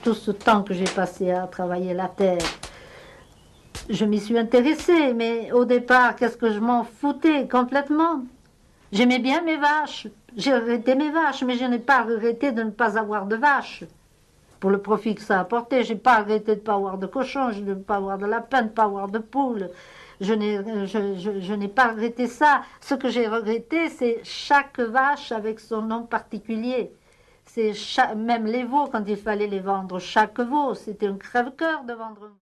tout ce temps que j'ai passé à travailler la terre, je m'y suis intéressée, mais au départ, qu'est-ce que je m'en foutais complètement. J'aimais bien mes vaches. J'ai arrêté mes vaches, mais je n'ai pas regretté de ne pas avoir de vaches. Pour le profit que ça a apporté, je n'ai pas arrêté de ne pas avoir de cochons, de ne pas avoir de lapins, de ne pas avoir de poules. Je n'ai pas regretté ça. Ce que j'ai regretté, c'est chaque vache avec son nom particulier. Même les veaux, quand il fallait les vendre, chaque veau, c'était un crève-cœur de vendre un veau.